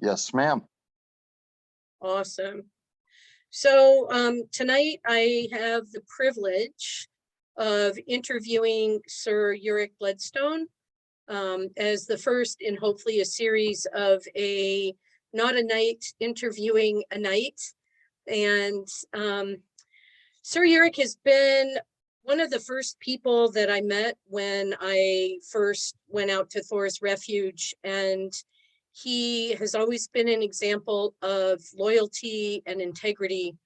Yes, ma'am. Awesome. So tonight I have the privilege of interviewing Sir Euric Bloodstone as the first in hopefully a series of a not a knight interviewing a knight. And Sir Euric has been one of the first people that I met when I first went out to Thor's Refuge, and he has always been an example of loyalty and integrity,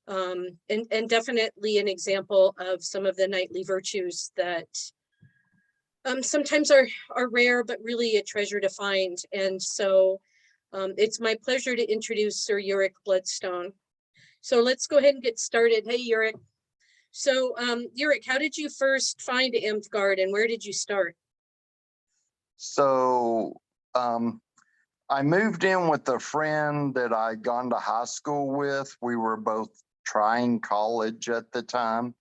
and definitely an example of some of the knightly virtues that sometimes are rare, but really a treasure to find. And so it's my pleasure to introduce Sir Euric Bloodstone. So let's go ahead and get started. Hey, Euric. So, Euric, how did you first find Amtgard and where did you start? So, I moved in with a friend that I'd gone to high school with. We were both trying college at the time,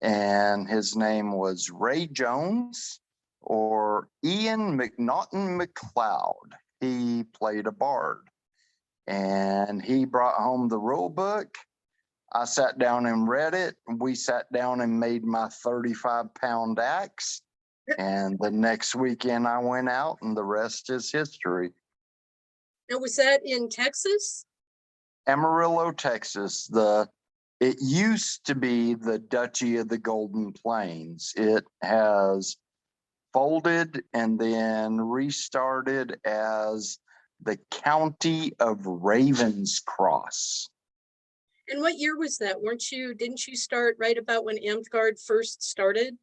and his name was Ray Jones or Ian McNaughton McLeod. He played a bard, and he brought home the rule book. I sat down and read it. We sat down and made my 35-pound axe. And the next weekend I went out, and the rest is history. Now, was that in Texas? Amarillo, Texas. It used to be the Duchy of the Golden Plains. It has folded and then restarted as the County of Ravenscross. And what year was that? Didn't you start right about when Amtgard first started?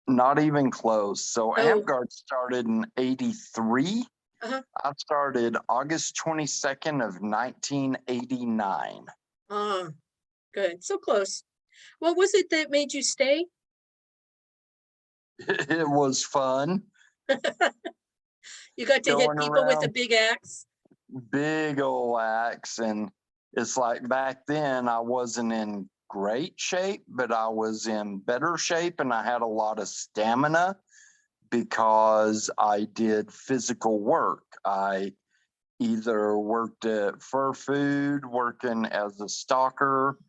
Not even close. So Amtgard started in 83. I started August 22nd of 1989. Ah, good. So close. What was it that made you stay? It was fun. You got to hit people with a big axe? Big old axe. And it's like back then I wasn't in great shape, but I was in better shape and I had a lot of stamina because I did physical work. I either worked at Fur Food, working as a stalker,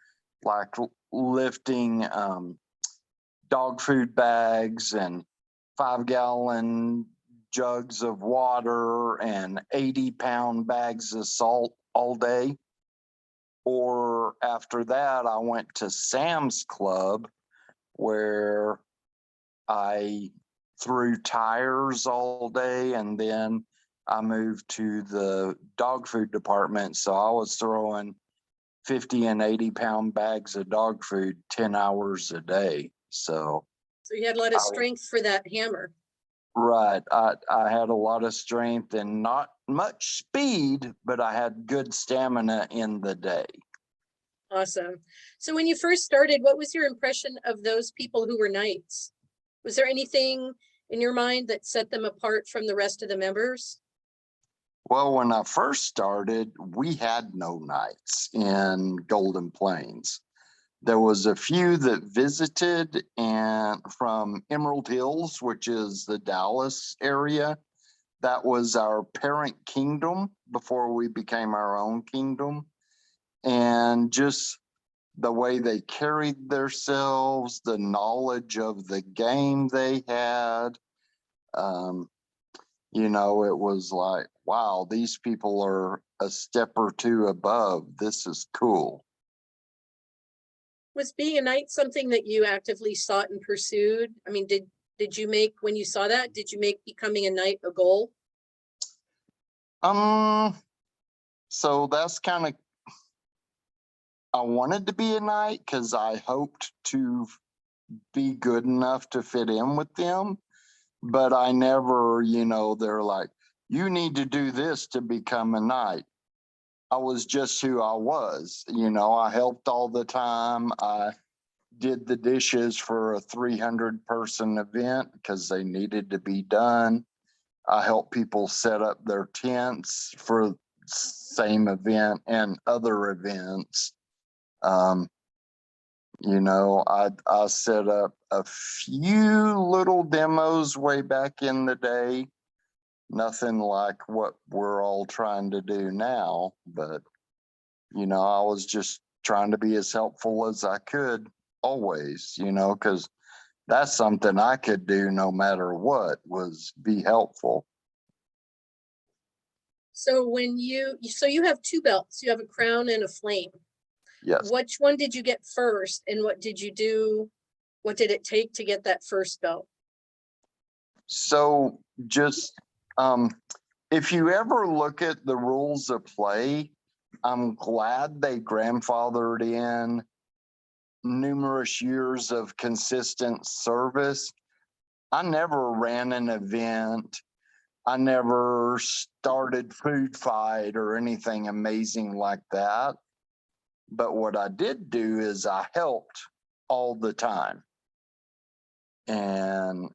like lifting dog food bags and 5-gallon jugs of water and 80-pound bags of salt all day. Or after that, I went to Sam's Club where I threw tires all day, and then I moved to the dog food department. So I was throwing 50 and 80-pound bags of dog food 10 hours a day. So you had a lot of strength for that hammer. Right. I had a lot of strength and not much speed, but I had good stamina in the day. Awesome. So when you first started, what was your impression of those people who were knights? Was there anything in your mind that set them apart from the rest of the members? Well, when I first started, we had no knights in Golden Plains. There was a few that visited and from Emerald Hills, which is the Dallas area. That was our parent kingdom before we became our own kingdom. And just the way they carried themselves, the knowledge of the game they had, it was like, wow, these people are a step or two above. This is cool. Was being a knight something that you actively sought and pursued? I mean, did you make, when you saw that, did you make becoming a knight a goal? So that's kind of, I wanted to be a knight because I hoped to be good enough to fit in with them, but I never, they're like, you need to do this to become a knight. I was just who I was. I helped all the time. I did the dishes for a 300-person event because they needed to be done. I helped people set up their tents for same event and other events. I set up a few little demos way back in the day, nothing like what we're all trying to do now, but I was just trying to be as helpful as I could always, because that's something I could do no matter what, was be helpful. So you have two belts, you have a crown and a flame. Yes. Which one did you get first, and what did you do? What did it take to get that first belt? So just if you ever look at the rules of play, I'm glad they grandfathered in numerous years of consistent service. I never ran an event. I never started food fight or anything amazing like that. But what I did do is I helped all the time. And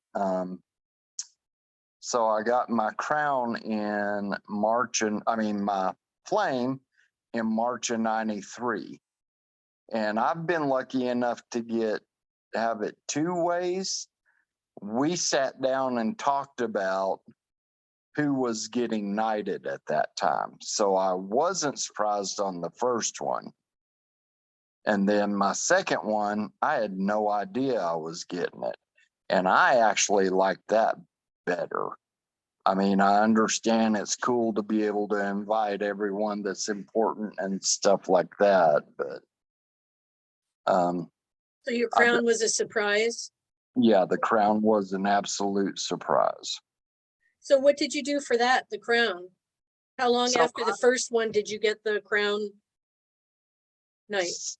so I got my crown in my flame in March of 93. And I've been lucky enough to have it two ways. We sat down and talked about who was getting knighted at that time. So I wasn't surprised on the first one. And then my second one, I had no idea I was getting it. And I actually liked that better. I mean, I understand it's cool to be able to invite everyone that's important and stuff like that, but so your crown was a surprise? Yeah, the crown was an absolute surprise. So what did you do for that, the crown? How long after the first one did you get the crown knight?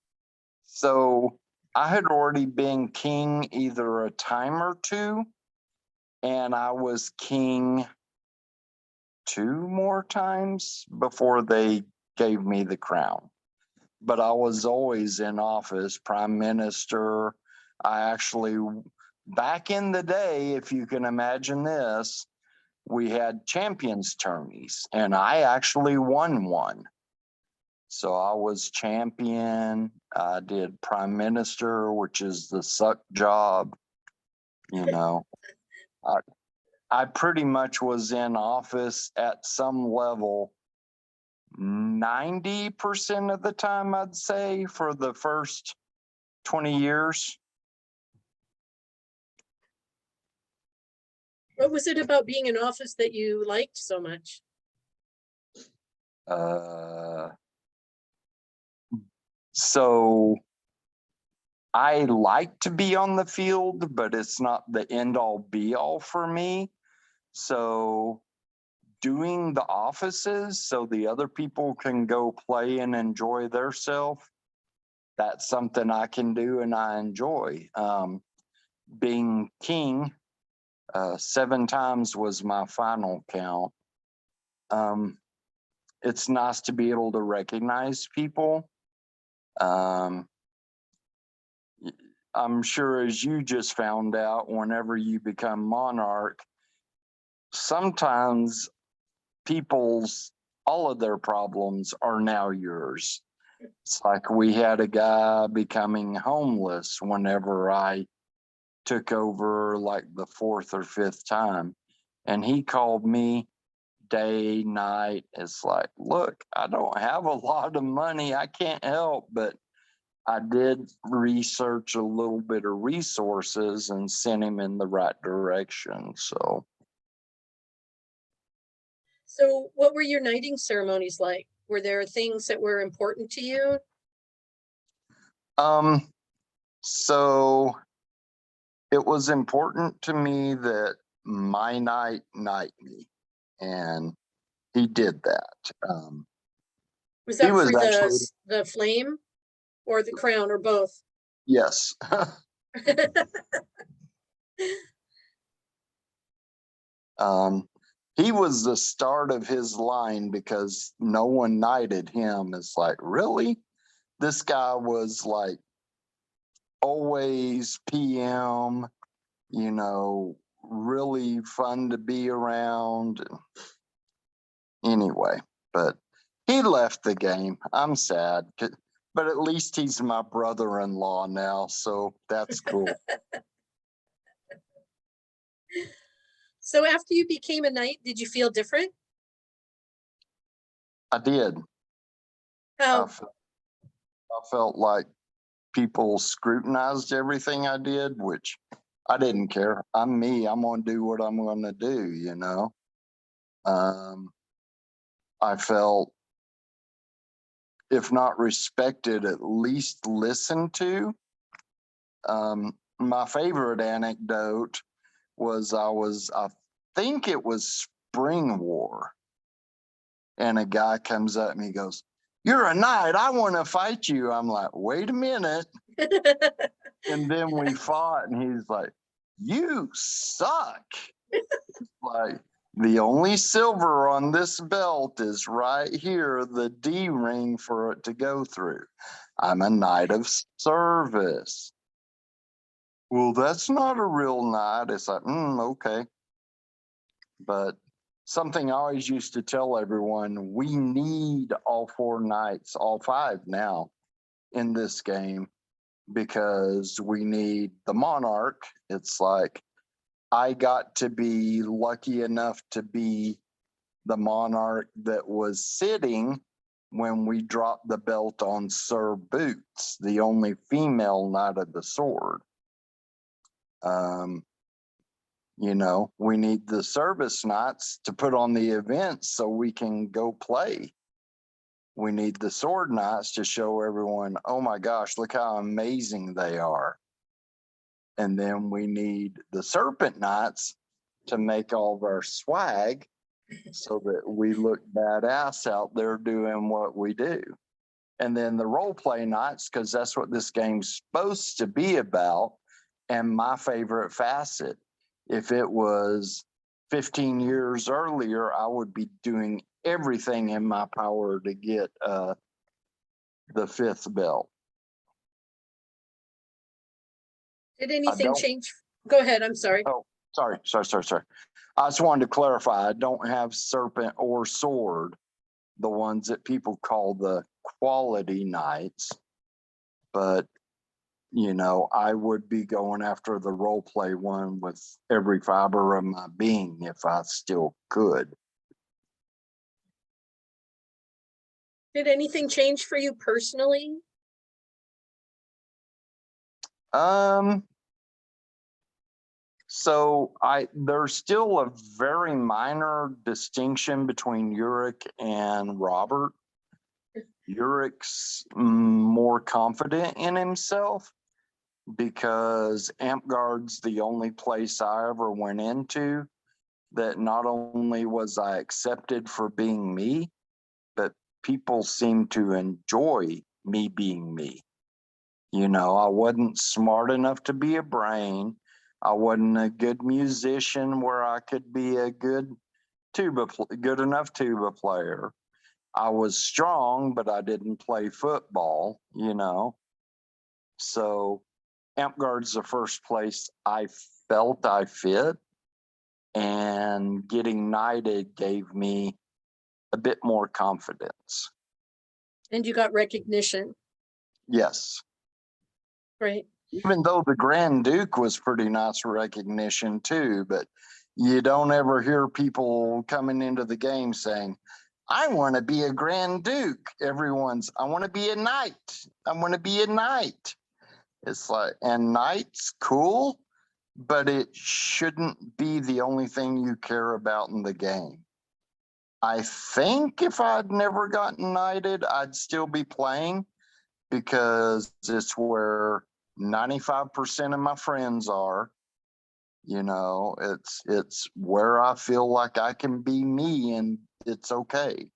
So I had already been king either a time or two, and I was king two more times before they gave me the crown. But I was always in office, prime minister. I actually, back in the day, if you can imagine this, we had champions tourneys, and I actually won one. So I was champion. I did prime minister, which is the suck job. I pretty much was in office at some level 90% of the time, I'd say, for the first 20 years. What was it about being in office that you liked so much? So I like to be on the field, but it's not the end all be all for me. So doing the offices so the other people can go play and enjoy theirself, that's something I can do and I enjoy. Being king, 7 times was my final count. It's nice to be able to recognize people. I'm sure, as you just found out, whenever you become monarch, sometimes all of their problems are now yours. It's like we had a guy becoming homeless whenever I took over, like the 4th or 5th time. And he called me day, night. It's like, look, I don't have a lot of money. I can't help, but I did research a little bit of resources and sent him in the right direction. So what were your knighting ceremonies like? Were there things that were important to you? So it was important to me that my knight me, and he did that. Was that for actually, the flame or the crown or both? Yes. He was the start of his line because no one knighted him. It's like, really? This guy was like always PM, really fun to be around. Anyway, but he left the game. I'm sad, but at least he's my brother-in-law now, so that's cool. So after you became a knight, did you feel different? I did. I, How? I felt like people scrutinized everything I did, which I didn't care. I'm me. I'm going to do what I'm going to do, you know. I felt, if not respected, at least listened to. My favorite anecdote was I think it was Spring War. And a guy comes up and he goes, "You're a knight. I want to fight you." I'm like, "Wait a minute." And then we fought, and he's like, "You suck." Like, the only silver on this belt is right here, the D ring for it to go through. I'm a knight of service. Well, that's not a real knight. It's like, okay. But something I always used to tell everyone, we need all 4 knights, all 5 now in this game, because we need the monarch. It's like, I got to be lucky enough to be the monarch that was sitting when we dropped the belt on Sir Boots, the only female knight of the sword. You know, we need the service knights to put on the events so we can go play. We need the sword knights to show everyone, oh my gosh, look how amazing they are. And then we need the serpent knights to make all of our swag so that we look badass out there doing what we do. And then the role play knights, because that's what this game's supposed to be about. And my favorite facet, if it was 15 years earlier, I would be doing everything in my power to get the 5th belt. Did anything change? Go ahead. I'm sorry. Oh, sorry. I just wanted to clarify. I don't have serpent or sword, the ones that people call the quality knights. But, you know, I would be going after the role play one with every fiber of my being if I still could. Did anything change for you personally? So there's still a very minor distinction between Euric and Robert. Euric's more confident in himself because Amtgard's the only place I ever went into that not only was I accepted for being me, but people seemed to enjoy me being me. You know, I wasn't smart enough to be a brain. I wasn't a good musician where I could be a good enough tuba player. I was strong, but I didn't play football, you know. So Amtgard's the first place I felt I fit, and getting knighted gave me a bit more confidence. And you got recognition. Yes. Right. Even though the Grand Duke was pretty nice recognition too, but you don't ever hear people coming into the game saying, I want to be a Grand Duke. Everyone's, I want to be a knight. I want to be a knight. It's like, and knight's cool, but it shouldn't be the only thing you care about in the game. I think if I'd never gotten knighted, I'd still be playing because it's where 95% of my friends are. You know, it's where I feel like I can be me and it's okay.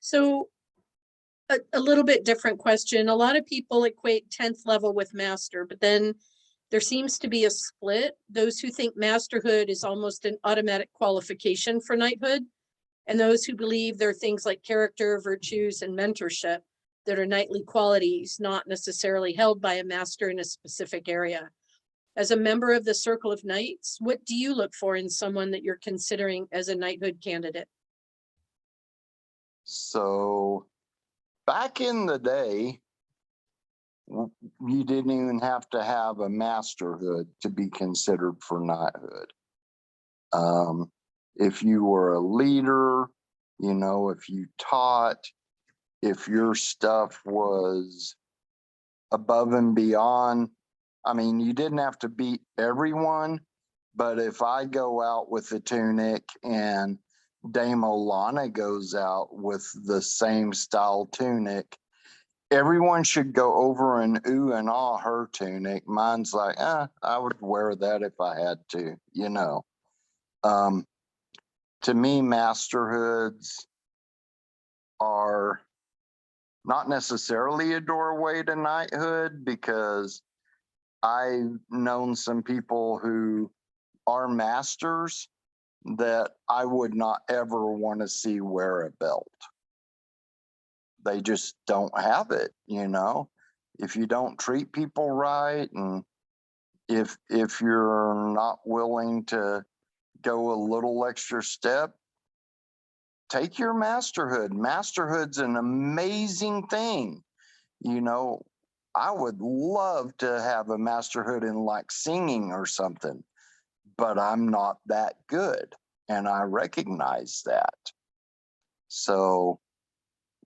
So a little bit different question. A lot of people equate 10th level with master, but then there seems to be a split. Those who think masterhood is almost an automatic qualification for knighthood, and those who believe there are things like character, virtues, and mentorship that are knightly qualities, not necessarily held by a master in a specific area. As a member of the Circle of Knights, what do you look for in someone that you're considering as a knighthood candidate? So back in the day, You didn't even have to have a masterhood to be considered for knighthood. If you were a leader, you know, if you taught, if your stuff was above and beyond, I mean, you didn't have to beat everyone, but if I go out with the tunic and Dame Olana goes out with the same style tunic, everyone should go over and ooh and ah her tunic. Mine's like, I would wear that if I had to, you know. To me, masterhoods are not necessarily a doorway to knighthood, because I've known some people who are masters that I would not ever want to see wear a belt. They just don't have it, you know. If you don't treat people right, and if you're not willing to go a little extra step, take your masterhood. Masterhood's an amazing thing. You know, I would love to have a masterhood in like singing or something, but I'm not that good. And I recognize that. So,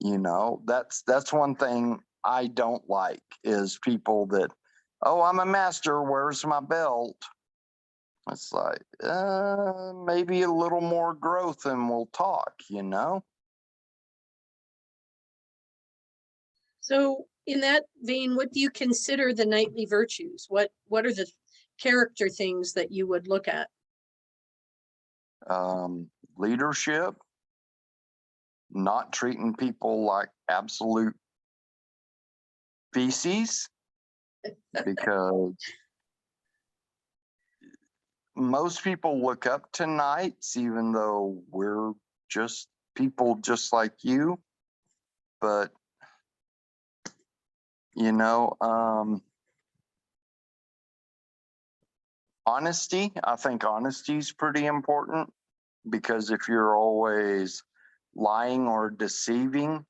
you know, that's one thing I don't like, is people that, oh, I'm a master, where's my belt? It's like, maybe a little more growth and we'll talk, you know? So in that vein, what do you consider the knightly virtues? What are the character things that you would look at? Leadership, not treating people like absolute feces, because most people look up to knights, even though we're just people just like you. But, you know, honesty, I think honesty is pretty important, because if you're always lying or deceiving,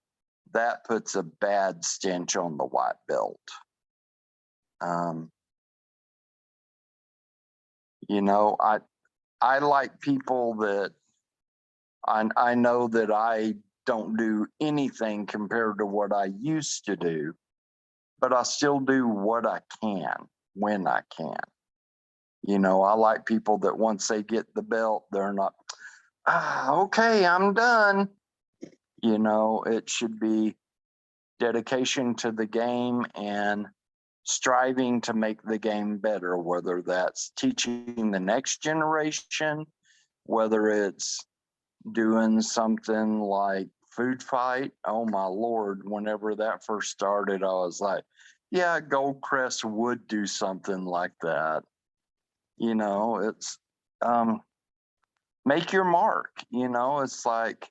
that puts a bad stench on the white belt. You know, I like people that I know that I don't do anything compared to what I used to do, but I still do what I can when I can. You know, I like people that once they get the belt, they're not, okay, I'm done. You know, it should be dedication to the game and striving to make the game better, whether that's teaching the next generation, whether it's doing something like food fight. Oh my Lord, whenever that first started, I was like, yeah, Goldcrest would do something like that. You know, it's make your mark, you know, it's like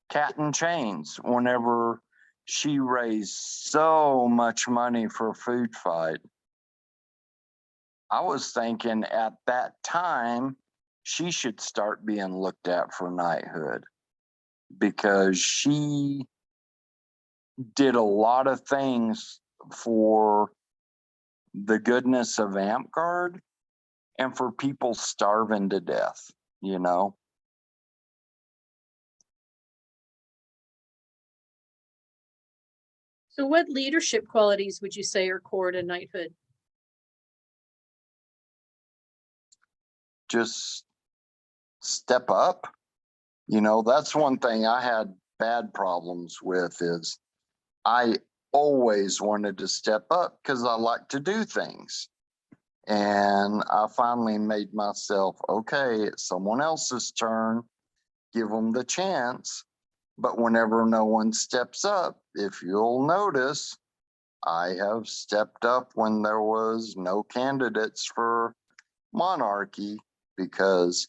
Cat and Chains. Whenever she raised so much money for food fight, I was thinking at that time she should start being looked at for knighthood, because she did a lot of things for the goodness of Amtgard and for people starving to death, you know. So what leadership qualities would you say are core to knighthood? Just step up. You know, that's one thing I had bad problems with, is I always wanted to step up because I like to do things. And I finally made myself, okay, it's someone else's turn, give them the chance. But whenever no one steps up, if you'll notice, I have stepped up when there was no candidates for monarchy, because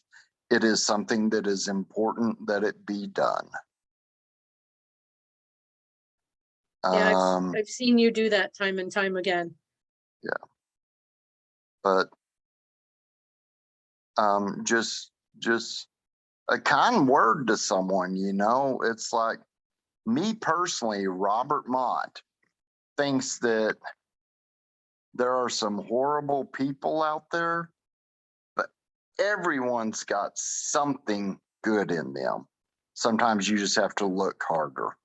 it is something that is important that it be done. Yeah, I've seen you do that time and time again. Yeah, but just a kind word to someone, you know. It's like, me personally, Robert Mott thinks that There are some horrible people out there, but everyone's got something good in them. Sometimes you just have to look harder.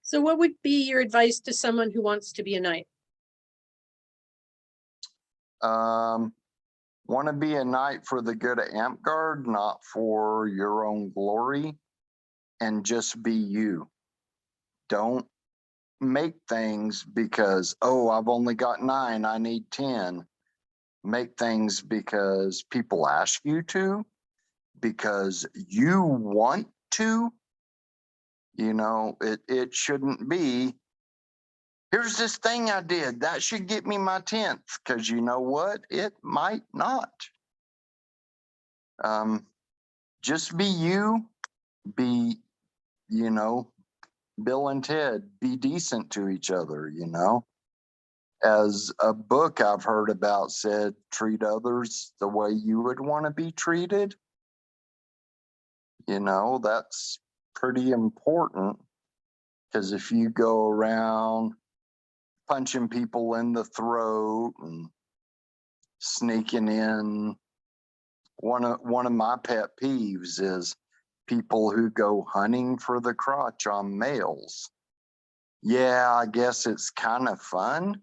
So what would be your advice to someone who wants to be a knight? Want to be a knight for the good of Amtgard, not for your own glory, and just be you. Don't make things because, oh, I've only got 9, I need 10. Make things because people ask you to, because you want to. You know, it shouldn't be, here's this thing I did, that should get me my 10th, because you know what? It might not. Just be you, be, you know, Bill and Ted, be decent to each other, you know. As a book I've heard about said, treat others the way you would want to be treated. You know, that's pretty important, because if you go around punching people in the throat and sneaking in, one of my pet peeves is people who go hunting for the crotch on males. Yeah, I guess it's kind of fun,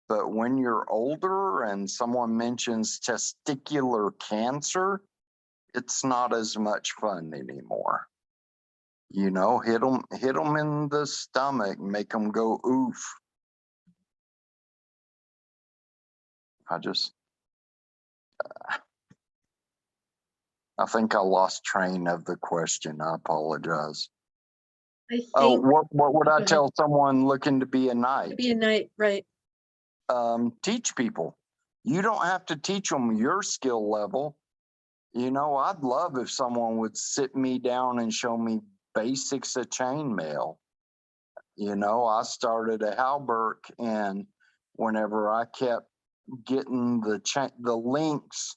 but when you're older and someone mentions testicular cancer, it's not as much fun anymore. You know, hit them in the stomach, make them go oof. I think I lost train of the question. I apologize. I Oh, think, what would I go ahead. tell someone looking to be a To knight? be a knight, right? Teach people. You don't have to teach them your skill level. You know, I'd love if someone would sit me down and show me basics of chainmail. You know, I started a halberd, and whenever I kept getting the links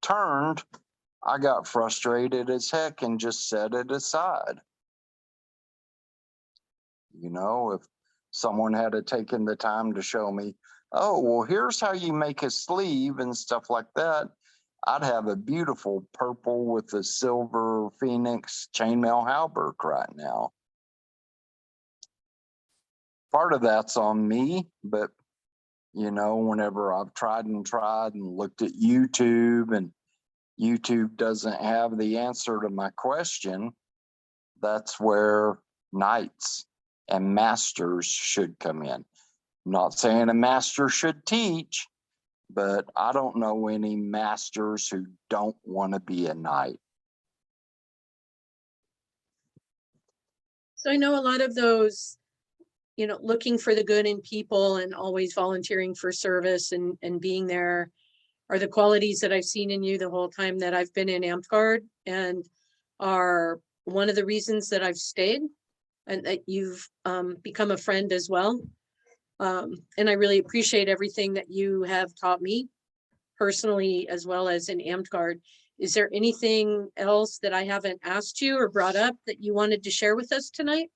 turned, I got frustrated as heck and just set it aside. You know, if someone had taken the time to show me, oh, well, here's how you make a sleeve and stuff like that, I'd have a beautiful purple with a silver phoenix chainmail halberd right now. Part of that's on me, but you know, whenever I've tried and looked at YouTube, and YouTube doesn't have the answer to my question, that's where knights and masters should come in. I'm not saying a master should teach, but I don't know any masters who don't want to be a knight. So I know a lot of those, you know, looking for the good in people and always volunteering for service and being there are the qualities that I've seen in you the whole time that I've been in Amtgard, and are one of the reasons that I've stayed and that you've become a friend as well. And I really appreciate everything that you have taught me personally, as well as in Amtgard. Is there anything else that I haven't asked you or brought up that you wanted to share with us tonight?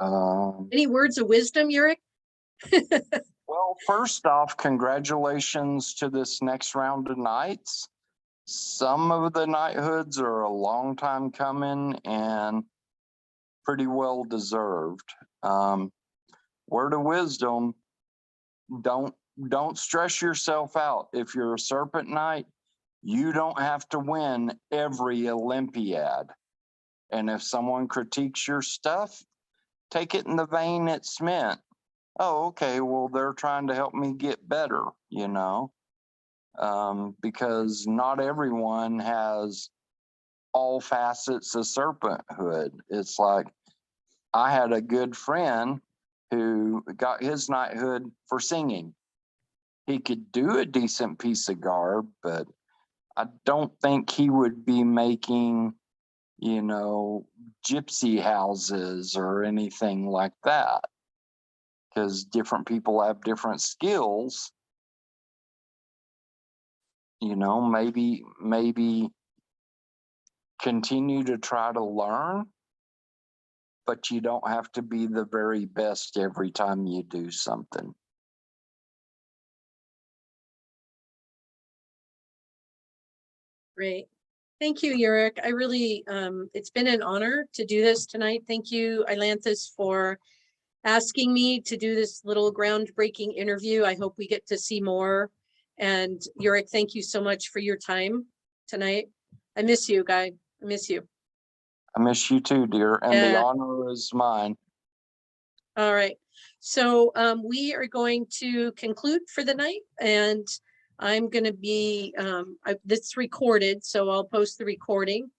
Any words of wisdom, Euric? Well, first off, congratulations to this next round of knights. Some of the knighthoods are a long time coming and pretty well deserved. Word of wisdom, don't stress yourself out. If you're a serpent knight, you don't have to win every Olympiad. And if someone critiques your stuff, take it in the vein it's meant. Oh, okay, well, they're trying to help me get better, you know, because not everyone has all facets of serpenthood. It's like, I had a good friend who got his knighthood for singing. He could do a decent piece of garb, but I don't think he would be making, you know, gypsy houses or anything like that, because different people have different skills. You know, maybe continue to try to learn, but you don't have to be the very best every time you do something. Great. Thank you, Euric. I really, it's been an honor to do this tonight. Thank you, Ilanthus, for asking me to do this little groundbreaking interview. I hope we get to see more. And Euric, thank you so much for your time tonight. I miss you, Guy. I miss you. I miss you too, dear, and the Yeah. honor is mine. All right. So we are going to conclude for the night, and I'm going to be, this is recorded, so I'll post the recording.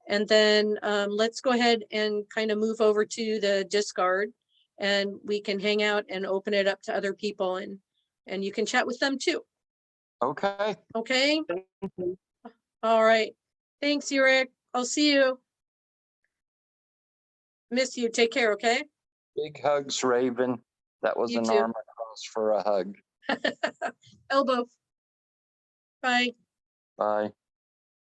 And then let's go ahead and kind of move over to the discard, and we can hang out and open it up to other people, and you can chat with them too. Okay. Okay. All right. Thanks, Euric. I'll see you. Miss you. Take care. Okay. Big hugs, Raven. That was You an too. arm across for a hug. Elbow. Bye. Bye.